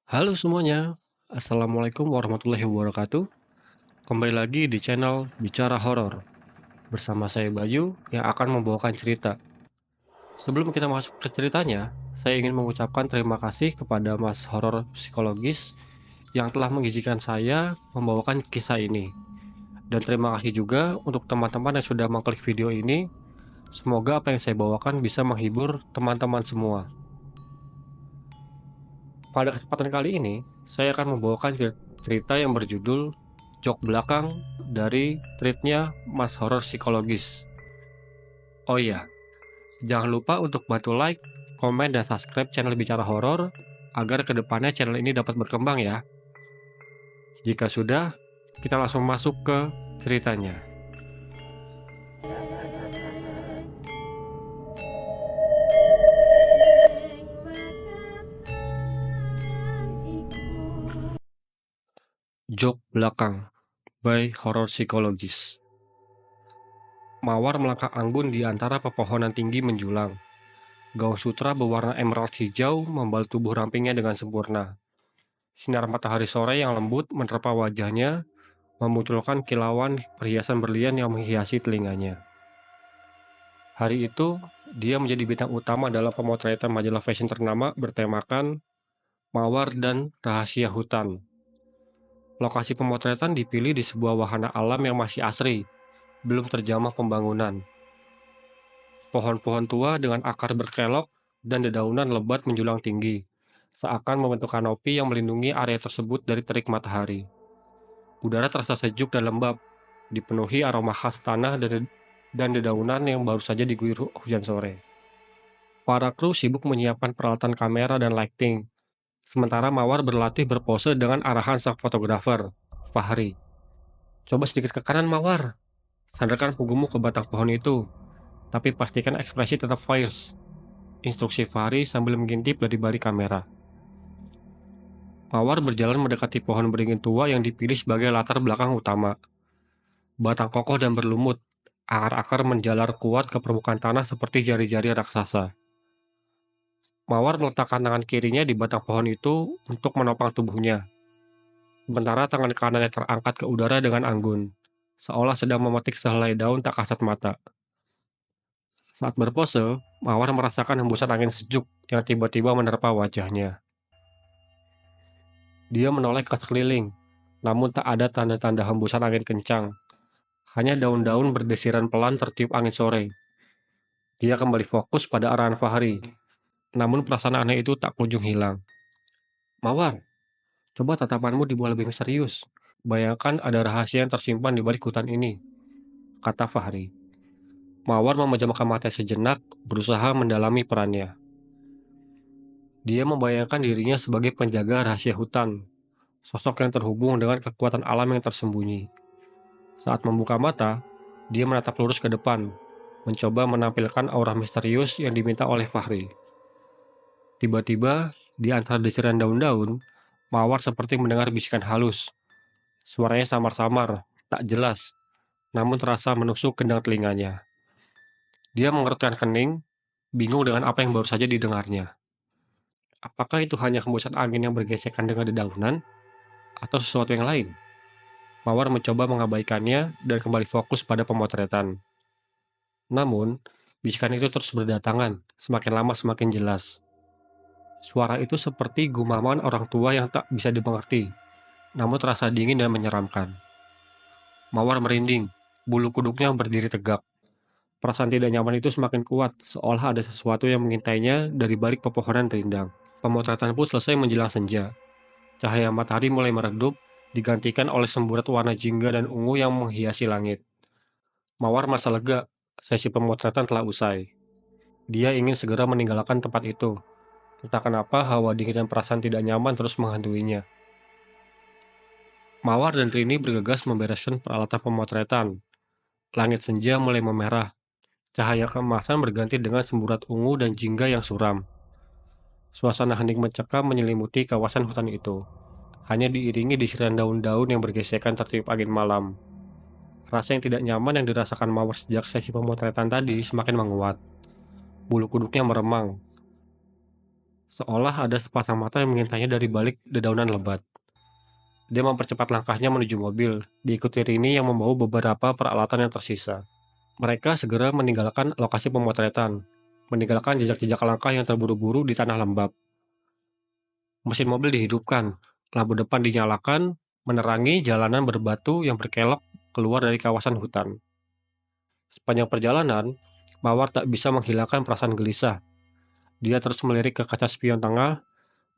Halo semuanya, Assalamualaikum warahmatullahi wabarakatuh. Kembali lagi di channel Bicara Horor. Bersama saya Bayu yang akan membawakan cerita. Sebelum kita masuk ke ceritanya, saya ingin mengucapkan terima kasih kepada Mas Horor Psikologis yang telah mengizinkan saya membawakan kisah ini. Dan terima kasih juga untuk teman-teman yang sudah mengklik video ini. Semoga apa yang saya bawakan bisa menghibur teman-teman semua. Pada kesempatan kali ini, saya akan membawakan cerita yang berjudul Jok Belakang dari tweetnya Mas Horor Psikologis. Oh iya, jangan lupa untuk bantu like, komen, dan subscribe channel Bicara Horor agar kedepannya channel ini dapat berkembang ya. Jika sudah, kita langsung masuk ke ceritanya. Jok Belakang by Horor Psikologis. Mawar melangkah anggun di antara pepohonan tinggi menjulang. Gaun sutra berwarna emerald hijau membalut tubuh rampingnya dengan sempurna. Sinar matahari sore yang lembut menerpa wajahnya, memunculkan kilauan perhiasan berlian yang menghiasi telinganya. Hari itu, dia menjadi bintang utama dalam pemotretan majalah fashion ternama bertemakan Mawar dan Rahasia Hutan. Lokasi pemotretan dipilih di sebuah wahana alam yang masih asri, belum terjamah pembangunan. Pohon-pohon tua dengan akar berkelok dan dedaunan lebat menjulang tinggi, seakan membentuk kanopi yang melindungi area tersebut dari terik matahari. Udara terasa sejuk dan lembab, dipenuhi aroma khas tanah dan dedaunan yang baru saja diguyur hujan sore. Para kru sibuk menyiapkan peralatan kamera dan lighting, sementara Mawar berlatih berpose dengan arahan sang fotografer, Fahri. Coba sedikit ke kanan, Mawar. Sandarkan punggungmu ke batang pohon itu, tapi pastikan ekspresi tetap fierce. Instruksi Fahri sambil mengintip dari balik kamera. Mawar berjalan mendekati pohon beringin tua yang dipilih sebagai latar belakang utama. Batang kokoh dan berlumut, akar-akar menjalar kuat ke permukaan tanah seperti jari-jari raksasa. Mawar meletakkan tangan kirinya di batang pohon itu untuk menopang tubuhnya, sementara tangan kanannya terangkat ke udara dengan anggun, seolah sedang memetik sehelai daun tak kasat mata. Saat berpose, Mawar merasakan hembusan angin sejuk yang tiba-tiba menerpa wajahnya. Dia menoleh ke sekeliling, namun tak ada tanda-tanda hembusan angin kencang. Hanya daun-daun berdesiran pelan tertiup angin sore. Dia kembali fokus pada arahan Fahri, namun perasaan aneh itu tak kunjung hilang. Mawar, coba tatapanmu dibuat lebih serius. Bayangkan ada rahasia yang tersimpan di balik hutan ini, kata Fahri. Mawar memejamkan mata sejenak, berusaha mendalami perannya. Dia membayangkan dirinya sebagai penjaga rahasia hutan, sosok yang terhubung dengan kekuatan alam yang tersembunyi. Saat membuka mata, dia menatap lurus ke depan, mencoba menampilkan aura misterius yang diminta oleh Fahri. Tiba-tiba, di antara desiran daun-daun, Mawar seperti mendengar bisikan halus. Suaranya samar-samar, tak jelas, namun terasa menusuk kendang telinganya. Dia mengerutkan kening, bingung dengan apa yang baru saja didengarnya. Apakah itu hanya hembusan angin yang bergesekan dengan dedaunan, atau sesuatu yang lain? Mawar mencoba mengabaikannya dan kembali fokus pada pemotretan. Namun, bisikan itu terus berdatangan, semakin lama semakin jelas. Suara itu seperti gumaman orang tua yang tak bisa dimengerti, namun terasa dingin dan menyeramkan. Mawar merinding, bulu kuduknya berdiri tegak. Perasaan tidak nyaman itu semakin kuat, seolah ada sesuatu yang mengintainya dari balik pepohonan rindang. Pemotretan pun selesai menjelang senja. Cahaya matahari mulai meredup, digantikan oleh semburat warna jingga dan ungu yang menghiasi langit. Mawar merasa lega, sesi pemotretan telah usai. Dia ingin segera meninggalkan tempat itu. Entah kenapa hawa dingin dan perasaan tidak nyaman terus menghantuinya. Mawar dan Rini bergegas membereskan peralatan pemotretan. Langit senja mulai memerah. Cahaya keemasan berganti dengan semburat ungu dan jingga yang suram. Suasana hening mencekam menyelimuti kawasan hutan itu. Hanya diiringi desiran daun-daun yang bergesekan tertiup angin malam. Rasa yang tidak nyaman yang dirasakan Mawar sejak sesi pemotretan tadi semakin menguat. Bulu kuduknya meremang. seolah ada sepasang mata yang mengintainya dari balik dedaunan lebat. Dia mempercepat langkahnya menuju mobil, diikuti Rini yang membawa beberapa peralatan yang tersisa. Mereka segera meninggalkan lokasi pemotretan, meninggalkan jejak-jejak langkah yang terburu-buru di tanah lembab. Mesin mobil dihidupkan, lampu depan dinyalakan, menerangi jalanan berbatu yang berkelok keluar dari kawasan hutan. Sepanjang perjalanan, Mawar tak bisa menghilangkan perasaan gelisah. Dia terus melirik ke kaca spion tengah,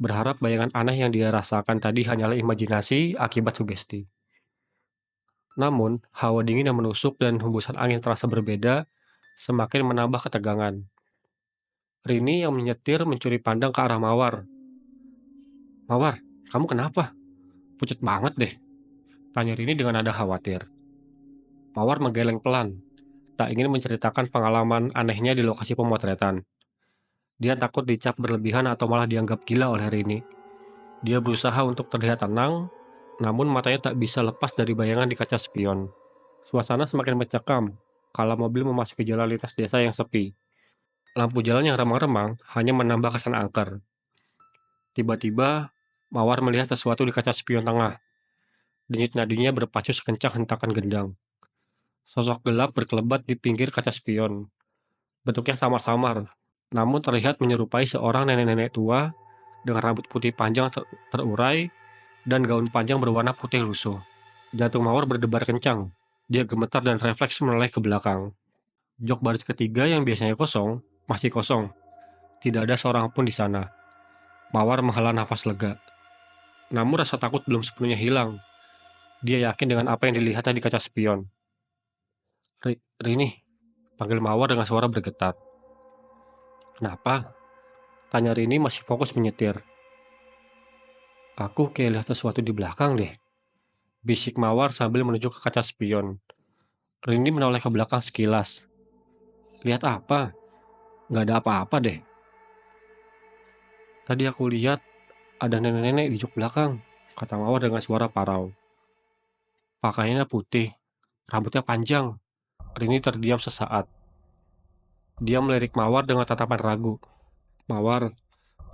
berharap bayangan aneh yang dia rasakan tadi hanyalah imajinasi akibat sugesti. Namun, hawa dingin yang menusuk dan hembusan angin terasa berbeda, semakin menambah ketegangan. Rini yang menyetir mencuri pandang ke arah Mawar. "Mawar, kamu kenapa? Pucat banget deh," tanya Rini dengan nada khawatir. Mawar menggeleng pelan, tak ingin menceritakan pengalaman anehnya di lokasi pemotretan. Dia takut dicap berlebihan atau malah dianggap gila oleh Rini. Dia berusaha untuk terlihat tenang, namun matanya tak bisa lepas dari bayangan di kaca spion. Suasana semakin mencekam kala mobil memasuki jalan lintas desa yang sepi. Lampu jalan yang remang-remang hanya menambah kesan angker. Tiba-tiba, Mawar melihat sesuatu di kaca spion tengah. Denyut nadinya berpacu sekencang hentakan gendang. Sosok gelap berkelebat di pinggir kaca spion. Bentuknya samar-samar, namun terlihat menyerupai seorang nenek-nenek tua dengan rambut putih panjang terurai dan gaun panjang berwarna putih lusuh. Jantung Mawar berdebar kencang. Dia gemetar dan refleks menoleh ke belakang. Jok baris ketiga yang biasanya kosong, masih kosong. Tidak ada seorang pun di sana. Mawar menghela nafas lega. Namun rasa takut belum sepenuhnya hilang. Dia yakin dengan apa yang dilihatnya di kaca spion. Rini, panggil Mawar dengan suara bergetar. "Kenapa?" tanya Rini masih fokus menyetir. "Aku kayak lihat sesuatu di belakang deh," bisik Mawar sambil menuju ke kaca spion. Rini menoleh ke belakang sekilas. "Lihat apa? Nggak ada apa-apa deh. Tadi aku lihat ada nenek-nenek di jok belakang," kata Mawar dengan suara parau. Pakaiannya putih, rambutnya panjang. Rini terdiam sesaat. Dia melirik Mawar dengan tatapan ragu. "Mawar,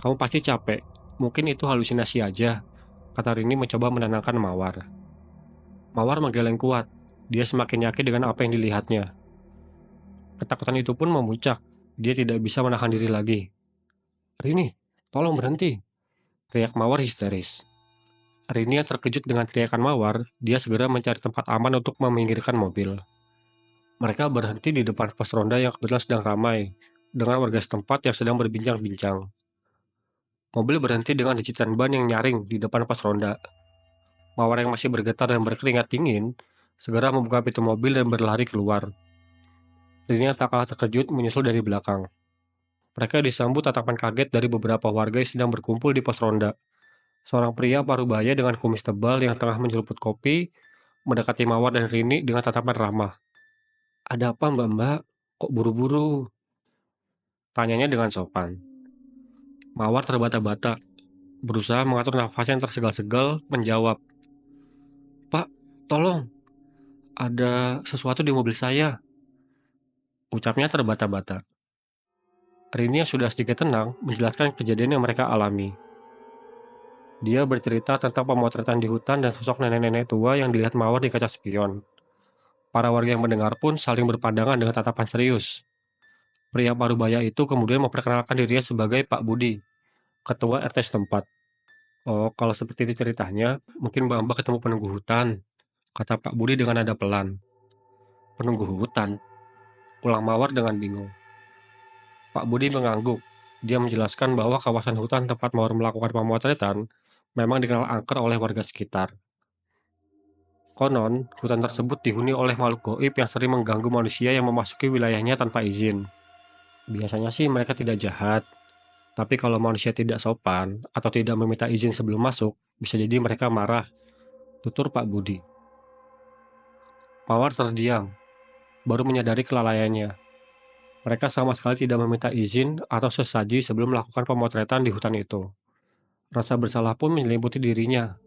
kamu pasti capek. Mungkin itu halusinasi aja," kata Rini mencoba menenangkan Mawar. Mawar menggeleng kuat. Dia semakin yakin dengan apa yang dilihatnya. Ketakutan itu pun memuncak. Dia tidak bisa menahan diri lagi. "Rini, tolong berhenti," teriak Mawar histeris. Rini yang terkejut dengan teriakan Mawar, dia segera mencari tempat aman untuk meminggirkan mobil. Mereka berhenti di depan pos ronda yang kebetulan sedang ramai, dengan warga setempat yang sedang berbincang-bincang. Mobil berhenti dengan dencitan ban yang nyaring di depan pos ronda. Mawar yang masih bergetar dan berkeringat dingin, segera membuka pintu mobil dan berlari keluar. Rini yang tak kalah terkejut menyusul dari belakang. Mereka disambut tatapan kaget dari beberapa warga yang sedang berkumpul di pos ronda. Seorang pria parubaya dengan kumis tebal yang tengah menceluput kopi, mendekati Mawar dan Rini dengan tatapan ramah. "Ada apa mbak-mbak? Kok buru-buru?" tanyanya dengan sopan. Mawar terbata-bata, berusaha mengatur nafasnya yang tersegal-segal, menjawab, "Pak, tolong, ada sesuatu di mobil saya," ucapnya terbata-bata. Rini yang sudah sedikit tenang menjelaskan kejadian yang mereka alami. Dia bercerita tentang pemotretan di hutan dan sosok nenek-nenek tua yang dilihat Mawar di kaca spion. Para warga yang mendengar pun saling berpandangan dengan tatapan serius. Pria parubaya itu kemudian memperkenalkan dirinya sebagai Pak Budi, ketua RT setempat. "Oh, kalau seperti itu ceritanya, mungkin Mbak-mbak ketemu penunggu hutan," kata Pak Budi dengan nada pelan. "Penunggu hutan?" ulang Mawar dengan bingung. Pak Budi mengangguk. Dia menjelaskan bahwa kawasan hutan tempat Mawar melakukan pemotretan memang dikenal angker oleh warga sekitar. Konon, hutan tersebut dihuni oleh makhluk goib yang sering mengganggu manusia yang memasuki wilayahnya tanpa izin. Biasanya sih mereka tidak jahat, tapi kalau manusia tidak sopan atau tidak meminta izin sebelum masuk, bisa jadi mereka marah, tutur Pak Budi. Mawar terdiam, baru menyadari kelalaiannya. Mereka sama sekali tidak meminta izin atau sesaji sebelum melakukan pemotretan di hutan itu. Rasa bersalah pun menyelimuti dirinya.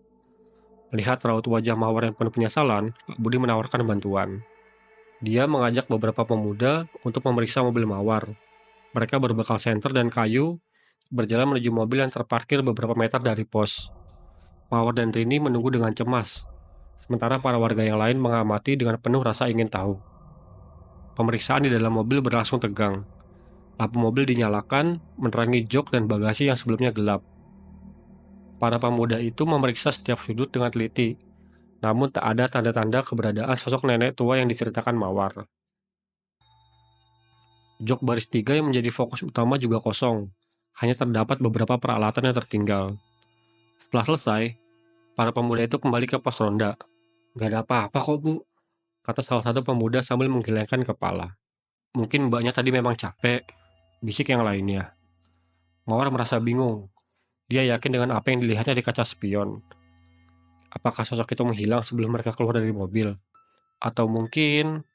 Melihat raut wajah Mawar yang penuh penyesalan, Pak Budi menawarkan bantuan. Dia mengajak beberapa pemuda untuk memeriksa mobil Mawar. Mereka berbekal senter dan kayu, berjalan menuju mobil yang terparkir beberapa meter dari pos. Mawar dan Rini menunggu dengan cemas, sementara para warga yang lain mengamati dengan penuh rasa ingin tahu. Pemeriksaan di dalam mobil berlangsung tegang. Lampu mobil dinyalakan, menerangi jok dan bagasi yang sebelumnya gelap. Para pemuda itu memeriksa setiap sudut dengan teliti, namun tak ada tanda-tanda keberadaan sosok nenek tua yang diceritakan Mawar. Jok baris 3 yang menjadi fokus utama juga kosong. Hanya terdapat beberapa peralatan yang tertinggal. Setelah selesai, para pemuda itu kembali ke pos ronda. "Gak ada apa-apa kok, Bu," kata salah satu pemuda sambil menggelengkan kepala. "Mungkin mbaknya tadi memang capek," bisik yang lainnya. Mawar merasa bingung. Dia yakin dengan apa yang dilihatnya di kaca spion. Apakah sosok itu menghilang sebelum mereka keluar dari mobil? Atau mungkin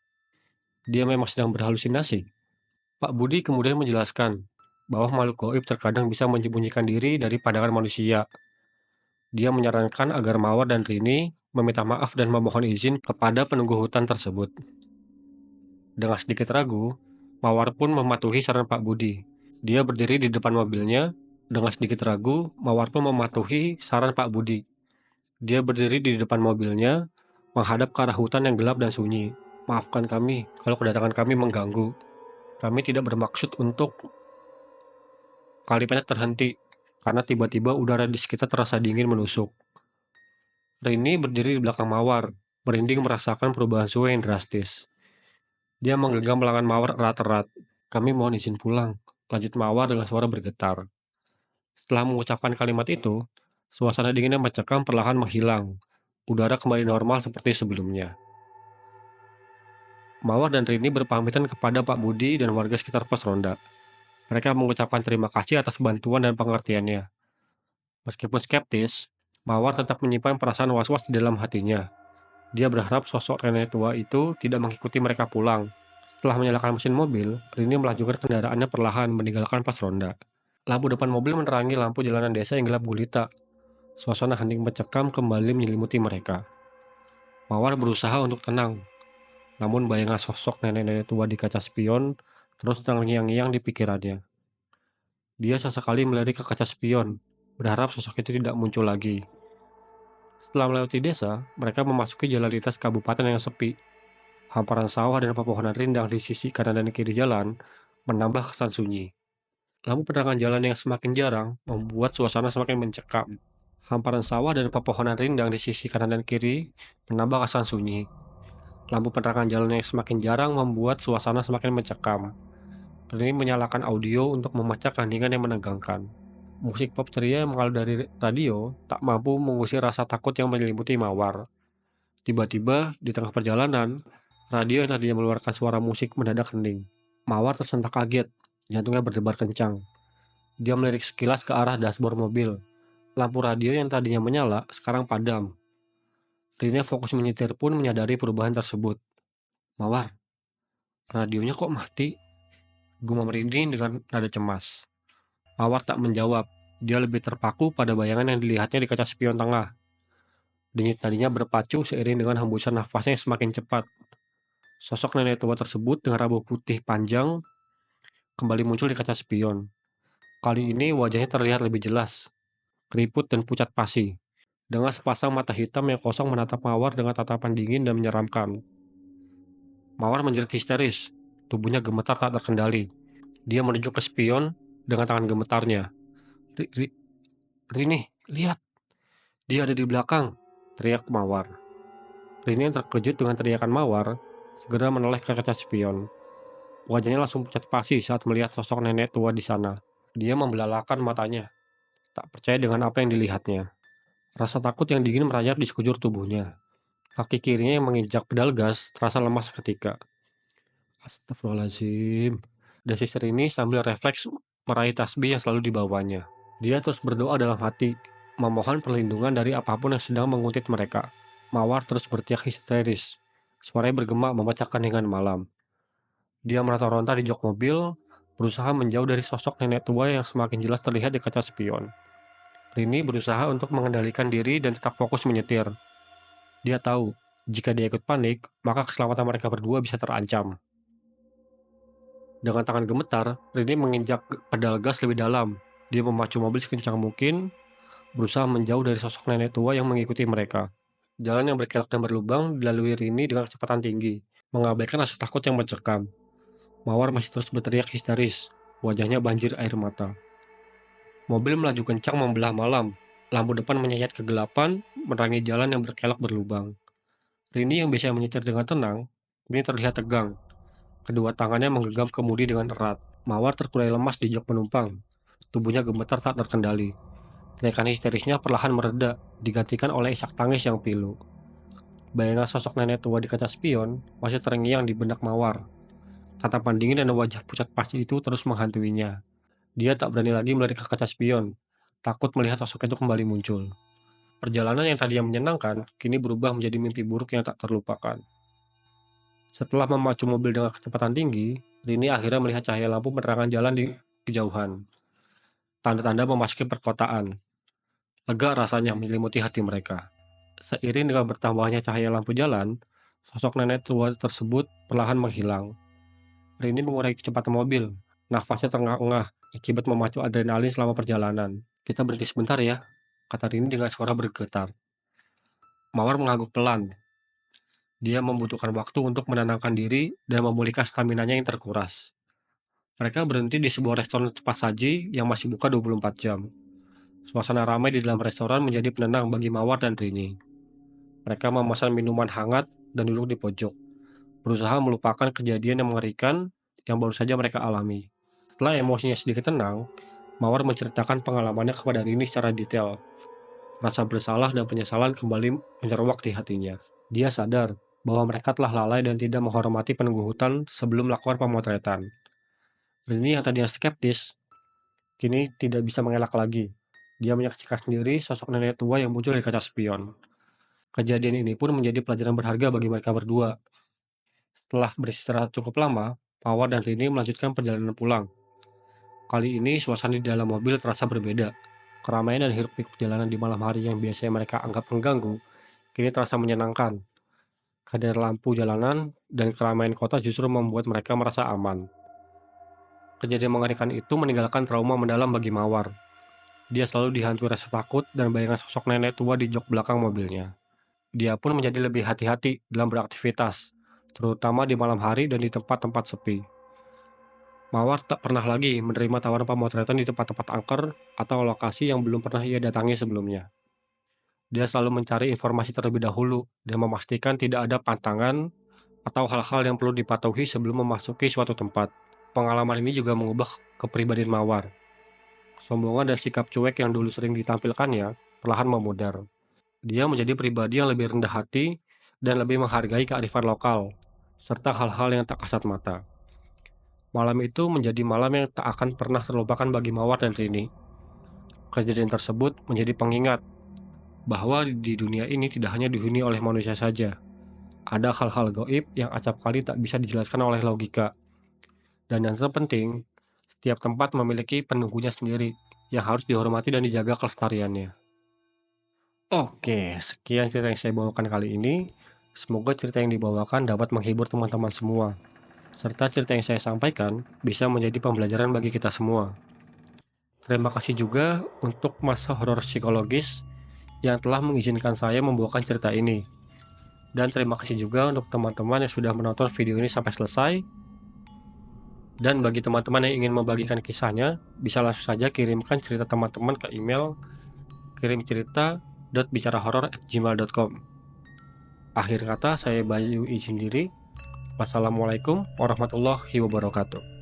dia memang sedang berhalusinasi? Pak Budi kemudian menjelaskan bahwa makhluk gaib terkadang bisa menyembunyikan diri dari pandangan manusia. Dia menyarankan agar Mawar dan Rini meminta maaf dan memohon izin kepada penunggu hutan tersebut. Dengan sedikit ragu, Mawar pun mematuhi saran Pak Budi. Dia berdiri di depan mobilnya. Dengan sedikit ragu, Mawar pun mematuhi saran Pak Budi. Dia berdiri di depan mobilnya, menghadap ke arah hutan yang gelap dan sunyi. "Maafkan kami kalau kedatangan kami mengganggu. Kami tidak bermaksud untuk..." Kalimatnya terhenti, karena tiba-tiba udara di sekitar terasa dingin menusuk. Rini berdiri di belakang Mawar, merinding merasakan perubahan suhu yang drastis. Dia menggenggam lengan Mawar erat-erat. "Kami mohon izin pulang," lanjut Mawar dengan suara bergetar. Setelah mengucapkan kalimat itu, suasana dingin yang mencekam perlahan menghilang. Udara kembali normal seperti sebelumnya. Mawar dan Rini berpamitan kepada Pak Budi dan warga sekitar pos ronda. Mereka mengucapkan terima kasih atas bantuan dan pengertiannya. Meskipun skeptis, Mawar tetap menyimpan perasaan was-was di dalam hatinya. Dia berharap sosok nenek tua itu tidak mengikuti mereka pulang. Setelah menyalakan mesin mobil, Rini melanjutkan kendaraannya perlahan meninggalkan pos ronda. Lampu depan mobil menerangi lampu jalanan desa yang gelap gulita. Suasana hening mencekam kembali menyelimuti mereka. Mawar berusaha untuk tenang, namun bayangan sosok nenek-nenek tua di kaca spion terus terngiang-ngiang di pikirannya. Dia sesekali melirik ke kaca spion, berharap sosok itu tidak muncul lagi. Setelah melewati desa, mereka memasuki jalan lintas kabupaten yang sepi. Hamparan sawah dan pepohonan rindang di sisi kanan dan kiri jalan menambah kesan sunyi. Lampu penerangan jalan yang semakin jarang membuat suasana semakin mencekam. Hamparan sawah dan pepohonan rindang di sisi kanan dan kiri menambah kesan sunyi. Lampu penerangan jalan yang semakin jarang membuat suasana semakin mencekam. Rini menyalakan audio untuk memecah keheningan yang menegangkan. Musik pop ceria yang mengalir dari radio tak mampu mengusir rasa takut yang menyelimuti Mawar. Tiba-tiba, di tengah perjalanan, radio yang tadinya mengeluarkan suara musik mendadak hening. Mawar tersentak kaget, jantungnya berdebar kencang. Dia melirik sekilas ke arah dashboard mobil. Lampu radio yang tadinya menyala sekarang padam. Rini fokus menyetir pun menyadari perubahan tersebut. "Mawar, radionya kok mati?" gumam Rini dengan nada cemas. Mawar tak menjawab. Dia lebih terpaku pada bayangan yang dilihatnya di kaca spion tengah. Denyut nadinya berpacu seiring dengan hembusan nafasnya yang semakin cepat. Sosok nenek tua tersebut dengan rambut putih panjang kembali muncul di kaca spion. Kali ini wajahnya terlihat lebih jelas, keriput dan pucat pasi. Dengan sepasang mata hitam yang kosong menatap Mawar dengan tatapan dingin dan menyeramkan. Mawar menjerit histeris. Tubuhnya gemetar tak terkendali. Dia menunjuk ke spion dengan tangan gemetarnya. "Rini, lihat! Dia ada di belakang!" teriak Mawar. Rini yang terkejut dengan teriakan Mawar segera menoleh ke kaca spion. Wajahnya langsung pucat pasi saat melihat sosok nenek tua di sana. Dia membelalakan matanya, tak percaya dengan apa yang dilihatnya. Rasa takut yang dingin merayap di sekujur tubuhnya. Kaki kirinya yang menginjak pedal gas terasa lemas seketika. "Astagfirullahaladzim." Desis Rini sambil refleks meraih tasbih yang selalu dibawanya. Dia terus berdoa dalam hati, memohon perlindungan dari apapun yang sedang menguntit mereka. Mawar terus berteriak histeris. Suaranya bergema memecahkan keheningan malam. Dia meronta-ronta di jok mobil, berusaha menjauh dari sosok nenek tua yang semakin jelas terlihat di kaca spion. Rini berusaha untuk mengendalikan diri dan tetap fokus menyetir. Dia tahu, jika dia ikut panik, maka keselamatan mereka berdua bisa terancam. Dengan tangan gemetar, Rini menginjak pedal gas lebih dalam. Dia memacu mobil sekencang mungkin, berusaha menjauh dari sosok nenek tua yang mengikuti mereka. Jalan yang berkelok dan berlubang dilalui Rini dengan kecepatan tinggi, mengabaikan rasa takut yang mencekam. Mawar masih terus berteriak histeris, wajahnya banjir air mata. Mobil melaju kencang membelah malam, lampu depan menyayat kegelapan, menerangi jalan yang berkelok berlubang. Rini yang biasanya menyetir dengan tenang, kini terlihat tegang. Kedua tangannya menggenggam kemudi dengan erat. Mawar terkulai lemas di jok penumpang. Tubuhnya gemetar tak terkendali. Teriakan histerisnya perlahan mereda, digantikan oleh isak tangis yang pilu. Bayangan sosok nenek tua di kaca spion masih terngiang di benak Mawar. Tatapan dingin dan wajah pucat pasti itu terus menghantuinya. Dia tak berani lagi melirik ke kaca spion, takut melihat sosok itu kembali muncul. Perjalanan yang tadinya menyenangkan, kini berubah menjadi mimpi buruk yang tak terlupakan. Setelah memacu mobil dengan kecepatan tinggi, Rini akhirnya melihat cahaya lampu penerangan jalan di kejauhan. Tanda-tanda memasuki perkotaan. Lega rasanya menyelimuti hati mereka. Seiring dengan bertambahnya cahaya lampu jalan, sosok nenek tua tersebut perlahan menghilang. Rini mengurai kecepatan mobil. Nafasnya terengah-engah akibat memacu adrenalin selama perjalanan. Kita berhenti sebentar ya, kata Rini dengan suara bergetar. Mawar mengangguk pelan. Dia membutuhkan waktu untuk menenangkan diri dan memulihkan staminanya yang terkuras. Mereka berhenti di sebuah restoran cepat saji yang masih buka 24 jam. Suasana ramai di dalam restoran menjadi penenang bagi Mawar dan Rini. Mereka memesan minuman hangat dan duduk di pojok, berusaha melupakan kejadian yang mengerikan yang baru saja mereka alami. Setelah emosinya sedikit tenang, Mawar menceritakan pengalamannya kepada Rini secara detail. Rasa bersalah dan penyesalan kembali menyeruak di hatinya. Dia sadar bahwa mereka telah lalai dan tidak menghormati penunggu hutan sebelum melakukan pemotretan. Rini yang tadinya skeptis, kini tidak bisa mengelak lagi. Dia menyaksikan sendiri sosok nenek tua yang muncul di kaca spion. Kejadian ini pun menjadi pelajaran berharga bagi mereka berdua. Setelah beristirahat cukup lama, Mawar dan Rini melanjutkan perjalanan pulang. Kali ini suasana di dalam mobil terasa berbeda. Keramaian dan hiruk-pikuk jalanan di malam hari yang biasanya mereka anggap mengganggu, kini terasa menyenangkan. Kehadiran lampu jalanan dan keramaian kota justru membuat mereka merasa aman. Kejadian mengerikan itu meninggalkan trauma mendalam bagi Mawar. Dia selalu dihantui rasa takut dan bayangan sosok nenek tua di jok belakang mobilnya. Dia pun menjadi lebih hati-hati dalam beraktivitas, terutama di malam hari dan di tempat-tempat sepi. Mawar tak pernah lagi menerima tawaran pemotretan di tempat-tempat angker atau lokasi yang belum pernah ia datangi sebelumnya. Dia selalu mencari informasi terlebih dahulu dan memastikan tidak ada pantangan atau hal-hal yang perlu dipatuhi sebelum memasuki suatu tempat. Pengalaman ini juga mengubah kepribadian Mawar. Sombongan dan sikap cuek yang dulu sering ditampilkannya perlahan memudar. Dia menjadi pribadi yang lebih rendah hati dan lebih menghargai kearifan lokal, serta hal-hal yang tak kasat mata. Malam itu menjadi malam yang tak akan pernah terlupakan bagi Mawar dan Rini. Kejadian tersebut menjadi pengingat bahwa di dunia ini tidak hanya dihuni oleh manusia saja. Ada hal-hal gaib yang acap kali tak bisa dijelaskan oleh logika. Dan yang terpenting, setiap tempat memiliki penunggunya sendiri yang harus dihormati dan dijaga kelestariannya. Oke, sekian cerita yang saya bawakan kali ini. Semoga cerita yang dibawakan dapat menghibur teman-teman semua, serta cerita yang saya sampaikan bisa menjadi pembelajaran bagi kita semua. Terima kasih juga untuk masa horor psikologis yang telah mengizinkan saya membawakan cerita ini. Dan terima kasih juga untuk teman-teman yang sudah menonton video ini sampai selesai. Dan bagi teman-teman yang ingin membagikan kisahnya, bisa langsung saja kirimkan cerita teman-teman ke email kirimcerita.bicarahoror@gmail.com. Akhir kata, saya Bayu izin diri. Wassalamualaikum warahmatullahi wabarakatuh.